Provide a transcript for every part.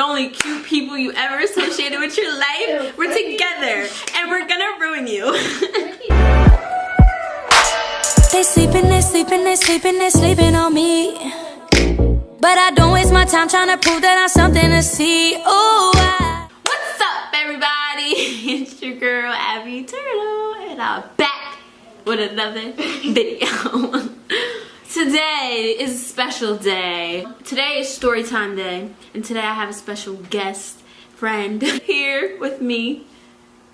the only cute people you ever associated with your life. We're together and we're gonna ruin you. They sleeping, they sleeping, they sleeping, they sleeping on me. But I don't waste my time trying to prove that I'm something to see. Ooh, What's up, everybody? It's your girl, Abby Turtle, and I'm back with another video. Today is a special day. Today is story time day, and today I have a special guest friend here with me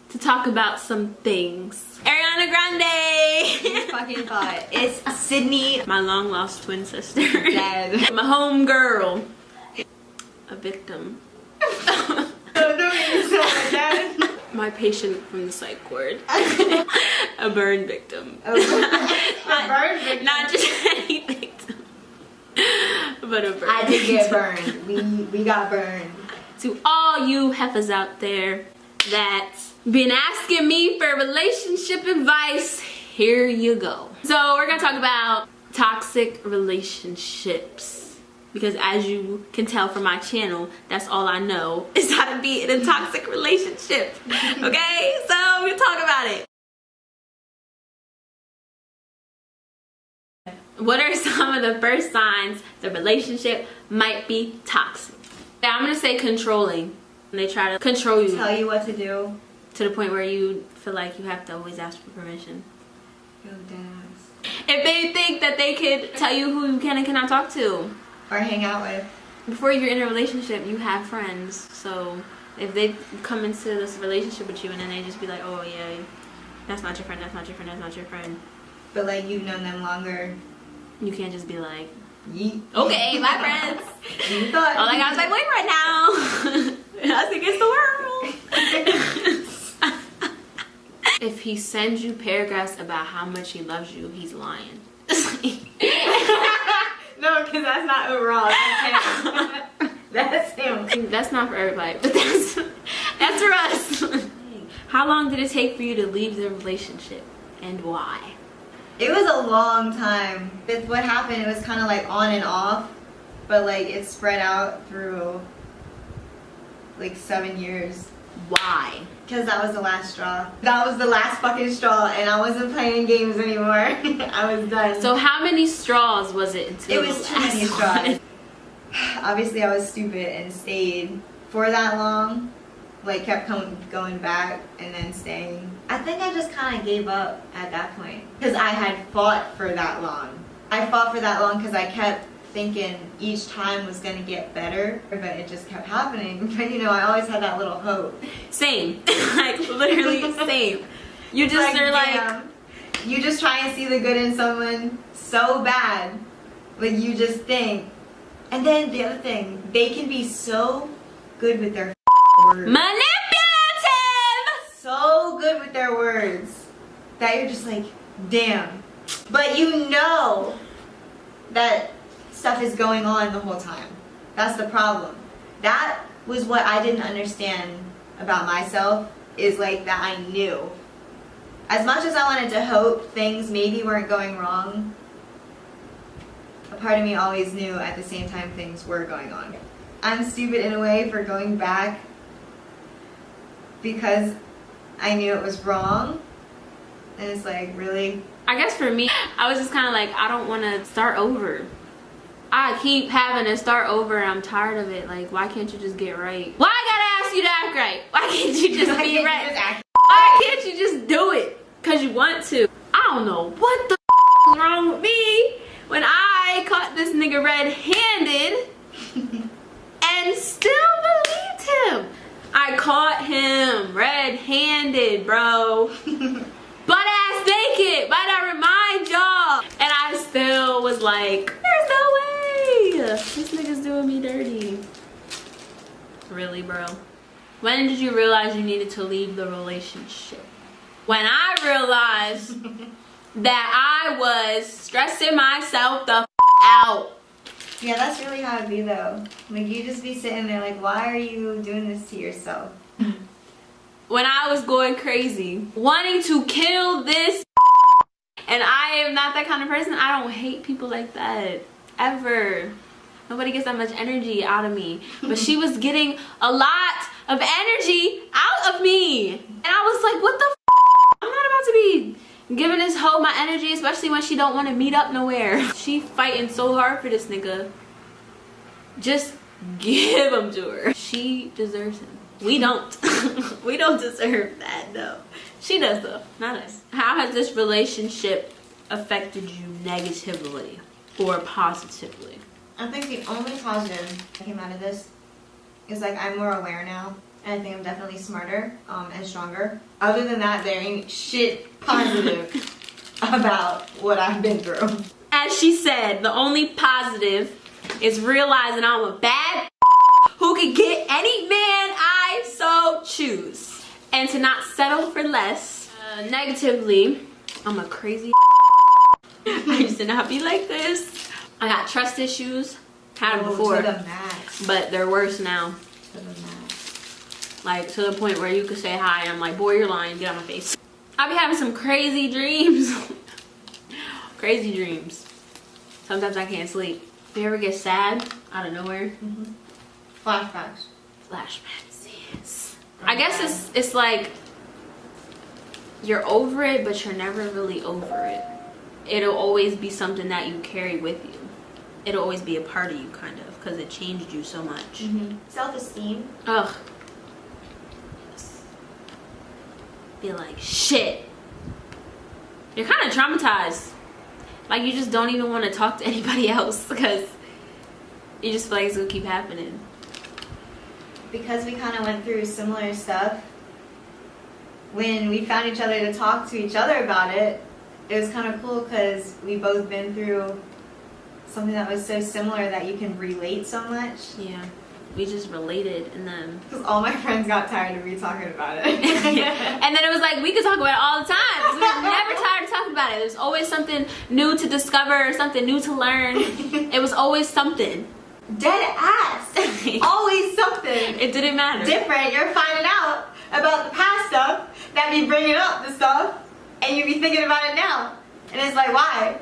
to talk about some things. Ariana Grande! You fucking thought. It's Sydney. My long lost twin sister. Dead. My home girl. A victim. My patient from the psych ward. A burn victim. A burn victim? Not just any victim. But a burn I did victim. get burned. We got burned. To all you heifers out there that's been asking me for relationship advice, here you go. So we're gonna talk about toxic relationships. Because as you can tell from my channel, that's all I know is how to be in a toxic relationship. Okay? So we'll talk about it. What are some of the first signs the relationship might be toxic? I'm gonna say controlling. They try to control you. Tell you what to do. To the point where you feel like you have to always ask for permission. Go dance. If they think that they could tell you who you can and cannot talk to. Or hang out with. Before you're in a relationship, you have friends. So if they come into this relationship with you and then they just be like, oh yeah, that's not your friend, that's not your friend, that's not your friend. But like you've known them longer. You can't just be like, Yeet. okay, bye friends. You thought. All I got is my boyfriend now. That's against the world. If he sends you paragraphs about how much he loves you, he's lying. No, because that's not overall. That's him. That's him. That's not for everybody, but that's for us. How long did it take for you to leave the relationship, and why? It was a long time. With what happened, it was kind of like on and off, but like it spread out through like 7 years. Why? Because that was the last straw. That was the last fucking straw, and I wasn't playing games anymore. I was done. So how many straws was it until it was the too last many straws. Obviously, I was stupid and stayed for that long. Like, kept going back and then staying. I think I just kind of gave up at that point. Because I had fought for that long. I fought for that long because I kept thinking each time was going to get better, but it just kept happening. But you know, I always had that little hope. Same. Like, literally same. You just Like, are damn. like... You just try and see the good in someone so bad. Like, you just think. And then the other thing, they can be so good with their words. Manipulative! So good with their words that you're just like, damn. But you know that stuff is going on the whole time. That's the problem. That was what I didn't understand about myself, is like that I knew. As much as I wanted to hope things maybe weren't going wrong, a part of me always knew at the same time things were going on. I'm stupid in a way for going back because I knew it was wrong. And it's like, really? I guess for me, I was just kind of like, I don't want to start over. I keep having to start over and I'm tired of it. Like, why can't you just get right? Why I gotta ask you to act right? Why can't you just be right? Why can't you just do it? Because you want to. I don't know what the is wrong with me when I caught this nigga red-handed and still believed him. I caught him red-handed, bro. Butt-ass naked, might I remind y'all? And I still was like, there's no way. This nigga's doing me dirty. Really, bro? When did you realize you needed to leave the relationship? When I realized that I was stressing myself the out. Yeah, that's really how it be though. Like, you just be sitting there like, why are you doing this to yourself? When I was going crazy, wanting to kill this, and I am not that kind of person. I don't hate people like that, ever. Nobody gets that much energy out of me. But she was getting a lot of energy out of me. And I was like, what the f? I'm not about to be giving this hoe my energy, especially when she don't want to meet up nowhere. She fighting so hard for this nigga. Just give him to her. She deserves him. We don't. We don't deserve that, no. She does though, not us. How has this relationship affected you negatively or positively? I think the only positive that came out of this is like I'm more aware now. And I think I'm definitely smarter and stronger. Other than that, there ain't shit positive about what I've been through. As she said, the only positive is realizing I'm a bad who can get any man I so choose. And to not settle for less. Negatively, I'm a crazy I used to not be like this. I got trust issues. Had them before. To the max. But they're worse now. To the max. Like to the point where you could say hi and I'm like, boy, you're lying, get out of my face. I be having some crazy dreams. Crazy dreams. Sometimes I can't sleep. Do you ever get sad out of nowhere? Mm-hmm. Flashbacks. Flashbacks, yes. I guess it's like you're over it, but you're never really over it. It'll always be something that you carry with you. It'll always be a part of you, kind of, because it changed you so much. Mm-hmm. Self-esteem. Ugh. Be like, shit. You're kind of traumatized. Like, you just don't even want to talk to anybody else because you just feel like it's going to keep happening. Because we kind of went through similar stuff, when we found each other to talk to each other about it, it was kind of cool because we both been through something that was so similar that you can relate so much. Yeah. We just related, and then because all my friends got tired of me talking about it. And then it was like we could talk about it all the time. We were never tired of talking about it. There's always something new to discover, something new to learn. It was always something. Dead ass. Always something. It didn't matter. Different. You're finding out about the past stuff that be bringing up the stuff, and you be thinking about it now. And it's like, why?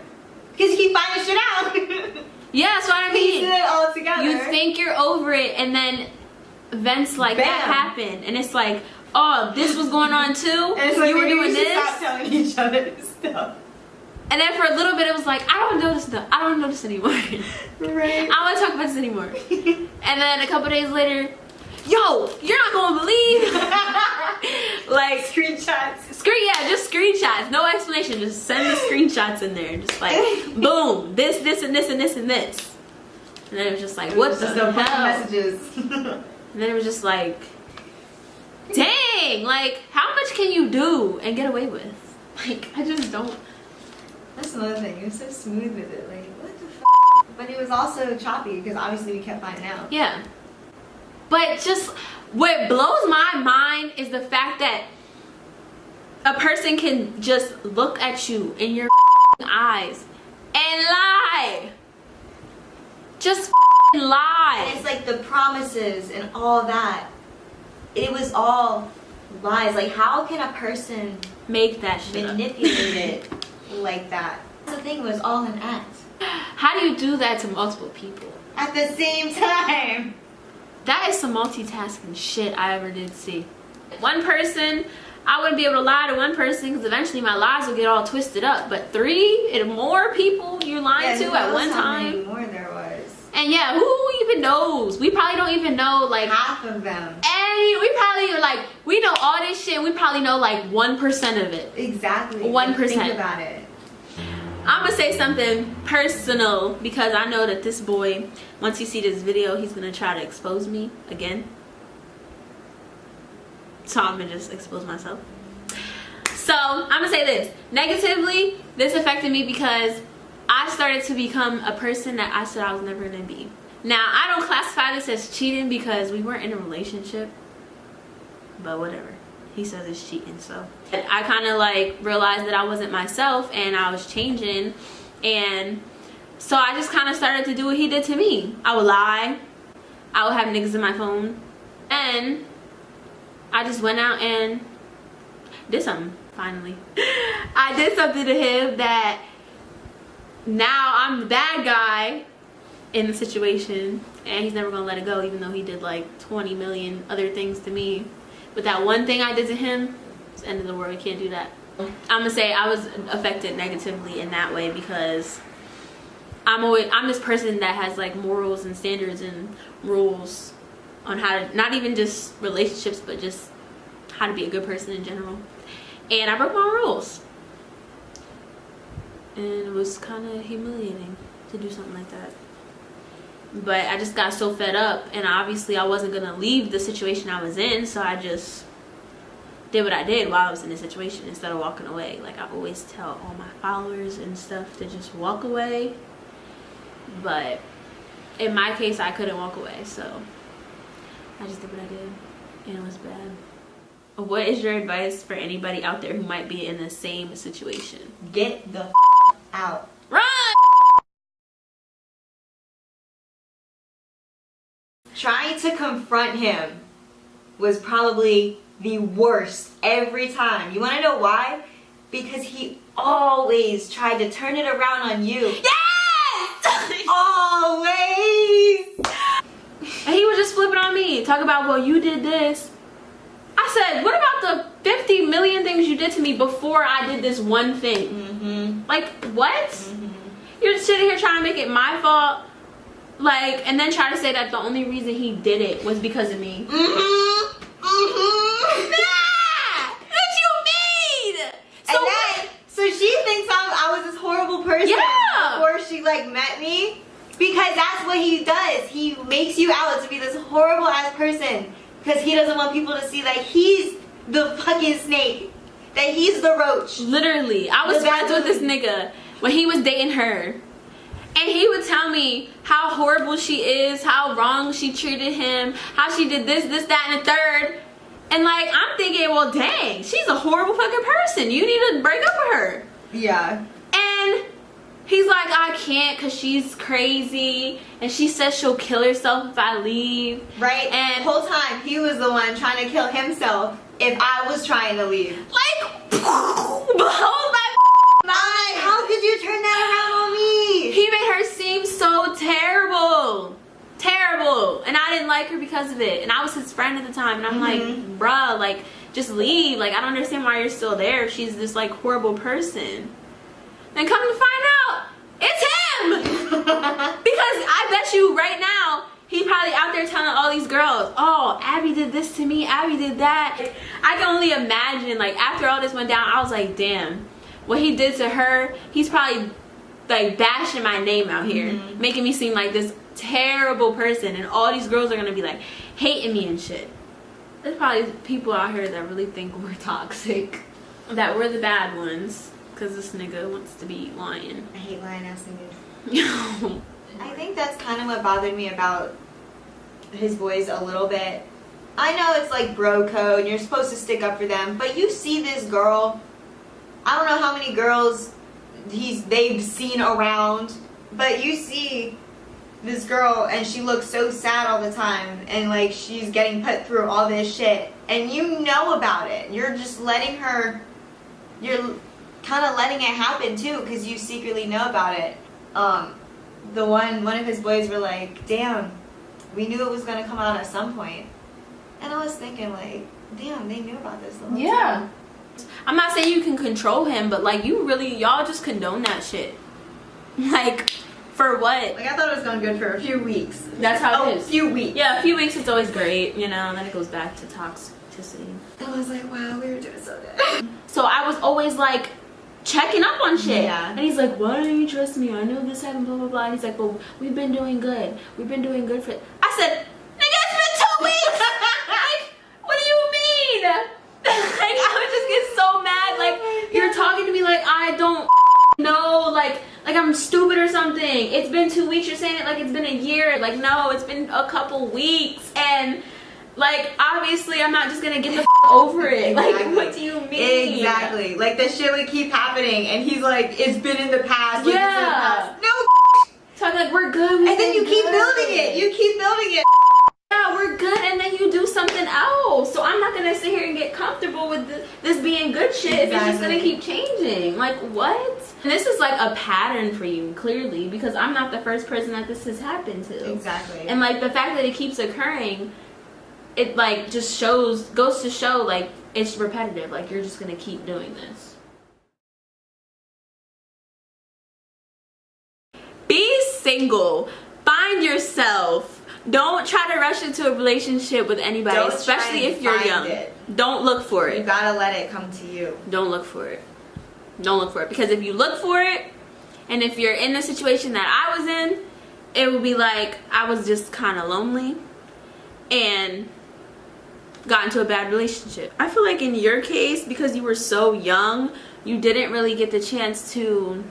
Because you keep finding shit out. Yeah, that's what I mean. Piecing it all together. You think you're over it, and then events like Bam. that happen, and it's like, oh, this was going on too. And it's like, you were maybe doing we should this. stop telling each other stuff. And then for a little bit, it was like, I don't know this stuff. I don't know this anymore. Right. I don't want to talk about this anymore. And then a couple days later, yo, you're not gonna believe. Like Screenshots. Yeah, just screenshots. No explanation. Just send the screenshots in there. Just like, boom, this, and this, and this, and this. And then it was just like, what the hell? Messages. And then it was just like, dang, like, how much can you do and get away with? Like, I just don't. That's another thing. He was so smooth with it. Like, what the f? But it was also choppy because obviously we kept finding out. Yeah. But just, what blows my mind is the fact that a person can just look at you in your eyes and lie. Just lie. And it's like the promises and all that. It was all lies. Like, how can a person Make that shit up. manipulate it like that? The thing was all an act. How do you do that to multiple people? At the same time. That is some multitasking shit I ever did see. One person, I wouldn't be able to lie to one person because eventually my lies would get all twisted up. But 3 and more people you're lying to at one time. How many more there was. And yeah, who even knows? We probably don't even know like half of them. And we probably like, we know all this shit. We probably know like 1% of it. Exactly. 1%. Think about it. I'm gonna say something personal because I know that this boy, once he see this video, he's gonna try to expose me again. So I'm gonna just expose myself. So I'm gonna say this. Negatively, this affected me because I started to become a person that I said I was never gonna be. Now, I don't classify this as cheating because we weren't in a relationship. But whatever. He says it's cheating, so. I kind of like realized that I wasn't myself and I was changing. And so I just kind of started to do what he did to me. I would lie. I would have niggas in my phone. And I just went out and did something, finally. I did something to him that now I'm the bad guy in the situation, and he's never gonna let it go, even though he did like 20 million other things to me. But that one thing I did to him, it's the end of the world. You can't do that. I'm gonna say I was affected negatively in that way because I'm this person that has like morals and standards and rules on how to, not even just relationships, but just how to be a good person in general. And I broke my rules, and it was kind of humiliating to do something like that. But I just got so fed up, and obviously I wasn't gonna leave the situation I was in, so I just did what I did while I was in the situation instead of walking away. Like I always tell all my followers and stuff to just walk away, but in my case I couldn't walk away, so I just did what I did, and it was bad. What is your advice for anybody out there who might be in the same situation? Get the out. Run! Trying to confront him was probably the worst every time. You want to know why? Because he always tried to turn it around on you. Yes! Always! And he was just flipping on me, talk about, well, you did this. I said, what about the 50 million things you did to me before I did this one thing? Mm-hmm. Like, what? Mm-hmm. You're just sitting here trying to make it my fault. Like, and then try to say that the only reason he did it was because of me. Mm-hmm. Mm-hmm. Nah! What you mean? So she thinks I was this horrible person before she like met me, because that's what he does. He makes you out to be this horrible ass person because he doesn't want people to see that he's the fucking snake, that he's the roach. Literally, I was friends with this nigga when he was dating her. And he would tell me how horrible she is, how wrong she treated him, how she did this, that, and the third. And like, I'm thinking, well, dang, she's a horrible fucking person. You need to break up with her. Yeah. And he's like, I can't because she's crazy. And she says she'll kill herself if I leave. Right. And the whole time, he was the one trying to kill himself if I was trying to leave. Like, blows my mind. How could you turn that around on me? He made her seem so terrible. Terrible. And I didn't like her because of it. And I was his friend at the time. And I'm like, bruh, like, just leave. Like, I don't understand why you're still there if she's this, like, horrible person. And come to find out, it's him. Because I bet you right now, he's probably out there telling all these girls, oh, Abby did this to me, Abby did that. I can only imagine, like, after all this went down, I was like, damn. What he did to her, he's probably like bashing my name out here, making me seem like this terrible person, and all these girls are gonna be like hating me and shit. There's probably people out here that really think we're toxic, that we're the bad ones, because this nigga wants to be lying. I hate lying ass niggas. I think that's kind of what bothered me about his boys a little bit. I know it's like bro code and you're supposed to stick up for them, but you see this girl, I don't know how many girls they've seen around, but you see this girl and she looks so sad all the time, and like she's getting put through all this shit, and you know about it. You're just letting her, you're kind of letting it happen too, because you secretly know about it. One of his boys were like, damn, we knew it was going to come out at some point. And I was thinking like, damn, they knew about this the whole time. I'm not saying you can control him, but like y'all just condone that shit. Like, for what? Like, I thought it was going good for a few weeks. That's how it is. A few weeks. Yeah, a few weeks is always great, you know, and then it goes back to toxicity. I was like, wow, we were doing so good. So I was always like checking up on shit. Yeah. And he's like, why don't you trust me? I know this happened, blah, blah, blah. And he's like, well, we've been doing good. We've been doing good for it. I said, nigga, it's been 2 weeks! Like, what do you mean? Like, I would just get so mad. Like, you're talking to me like I don't know, like I'm stupid or something. It's been 2 weeks. You're saying it like it's been a year. Like, no, it's been a couple weeks. And like, obviously I'm not just gonna get the over it. Exactly. Like, what do you mean? Exactly. Like, the shit would keep happening, and he's like, it's been in the past. Like, Yeah. It's in the past. No. Talking like we're good. And then you keep building it. You keep building it. Yeah, we're good, and then you do something else. So I'm not gonna sit here and get comfortable with this being good shit if it's just gonna keep changing. Like, what? And this is like a pattern for you, clearly, because I'm not the first person that this has happened to. Exactly. And like the fact that it keeps occurring, it like just goes to show like it's repetitive. Like you're just gonna keep doing this. Be single. Find yourself. Don't try to rush into a relationship with anybody, especially if you're young. Don't look for it. You gotta let it come to you. Don't look for it. Don't look for it. Because if you look for it, and if you're in the situation that I was in, it would be like I was just kind of lonely and got into a bad relationship. I feel like in your case, because you were so young, you didn't really get the chance to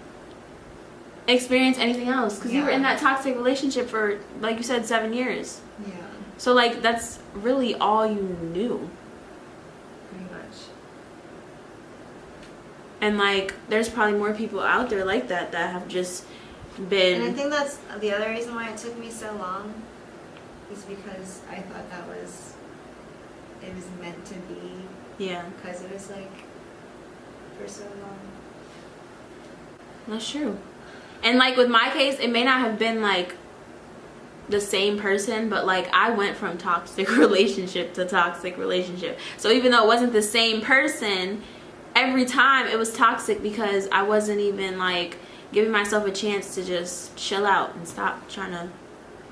experience anything else, because you were in that toxic relationship for, like you said, 7 years. Yeah. So like that's really all you knew. Pretty much. And like there's probably more people out there like that that have just been. And I think that's the other reason why it took me so long, is because I thought it was meant to be. Yeah. Because it was like for so long. That's true. And like with my case, it may not have been like the same person, but like I went from toxic relationship to toxic relationship. So even though it wasn't the same person, every time it was toxic because I wasn't even like giving myself a chance to just chill out and stop trying to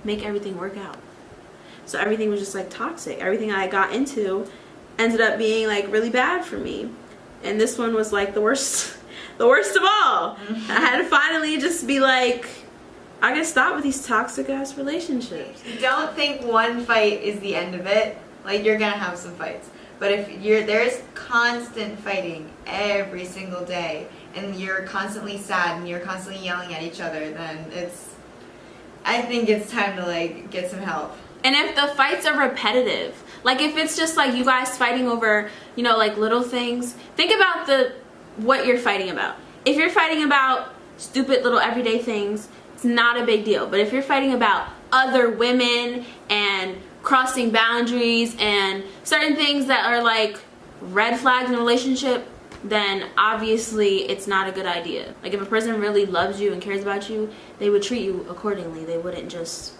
make everything work out. So everything was just like toxic. Everything I got into ended up being like really bad for me. And this one was like the worst. The worst of all. I had to finally just be like, I gotta stop with these toxic ass relationships. Don't think one fight is the end of it. Like, you're gonna have some fights, but if there's constant fighting every single day, and you're constantly sad and you're constantly yelling at each other, then I think it's time to like get some help. And if the fights are repetitive, like if it's just like you guys fighting over, you know, like little things, think about what you're fighting about. If you're fighting about stupid little everyday things, it's not a big deal. But if you're fighting about other women and crossing boundaries and certain things that are like red flags in a relationship, then obviously it's not a good idea. Like if a person really loves you and cares about you, they would treat you accordingly. They wouldn't just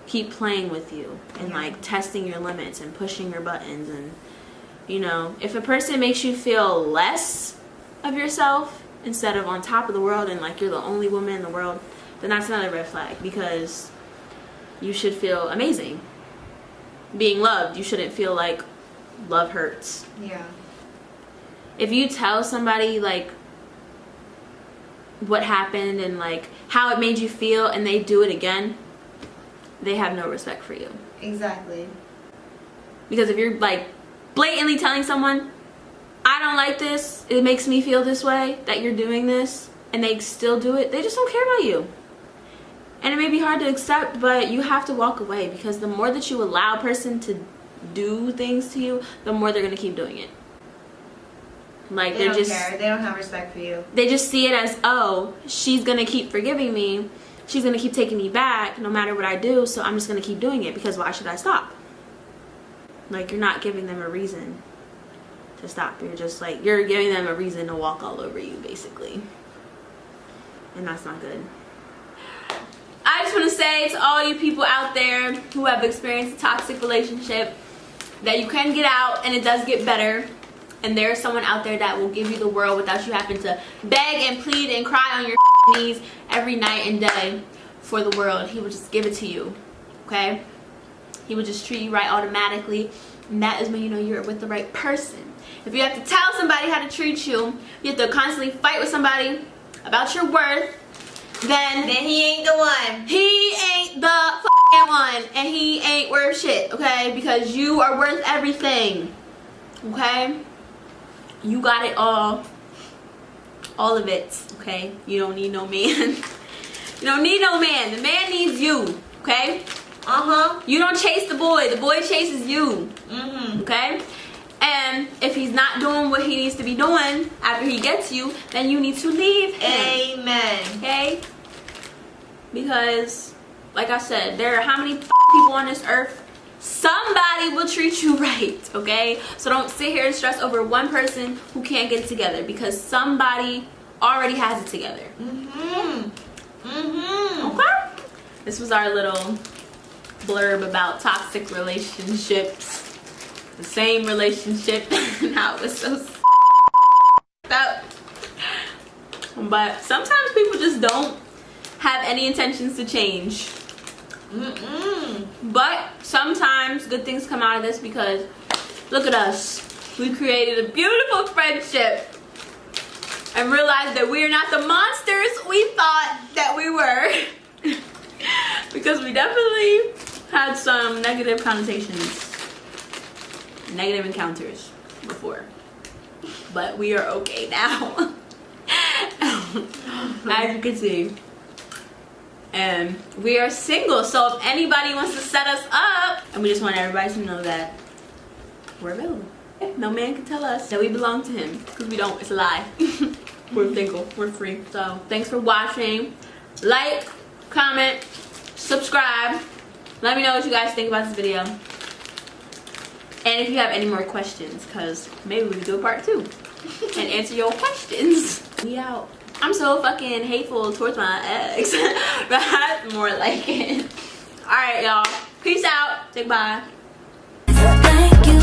keep playing with you and like testing your limits and pushing your buttons. And you know, if a person makes you feel less of yourself instead of on top of the world and like you're the only woman in the world, then that's another red flag, because you should feel amazing being loved. You shouldn't feel like love hurts. Yeah. If you tell somebody like what happened and like how it made you feel and they do it again, they have no respect for you. Exactly. Because if you're like blatantly telling someone, I don't like this, it makes me feel this way, that you're doing this, and they still do it, they just don't care about you. And it may be hard to accept, but you have to walk away, because the more that you allow a person to do things to you, the more they're going to keep doing it. Like they don't care. They don't have respect for you. They just see it as, oh, she's going to keep forgiving me, she's going to keep taking me back no matter what I do, so I'm just going to keep doing it, because why should I stop? Like, you're not giving them a reason to stop. You're just like, you're giving them a reason to walk all over you, basically. And that's not good. I just want to say to all you people out there who have experienced a toxic relationship that you can get out, and it does get better. And there's someone out there that will give you the world without you having to beg and plead and cry on your knees every night and day for the world. He will just give it to you, okay? He will just treat you right automatically, and that is when you know you're with the right person. If you have to tell somebody how to treat you, you have to constantly fight with somebody about your worth, then he ain't the one. He ain't the f***ing one, and he ain't worth shit, okay? Because you are worth everything, okay? You got it all of it, okay? You don't need no man. You don't need no man. The man needs you, okay? You don't chase the boy chases you. Okay? And if he's not doing what he needs to be doing after he gets you, then you need to leave him. Amen. Okay? Because, like I said, there are how many people on this earth? Somebody will treat you right, okay? So don't sit here and stress over one person who can't get it together, because somebody already has it together. Okay. This was our little blurb about toxic relationships. The same relationship and how it was so up. But sometimes people just don't have any intentions to change. But sometimes good things come out of this, because look at us. We created a beautiful friendship and realized that we are not the monsters we thought that we were. Because we definitely had some negative connotations, negative encounters before. But we are okay now. As you can see. And we are single, so if anybody wants to set us up, and we just want everybody to know that we're available. No man can tell us that we belong to him, because we don't. It's a lie. We're single. We're free. So thanks for watching. Like, comment, subscribe. Let me know what you guys think about this video. And if you have any more questions, because maybe we can do a part 2 and answer your questions. We out. I'm so fucking hateful towards my ex. That's more like it. Alright, y'all. Peace out. Say bye. Thank you.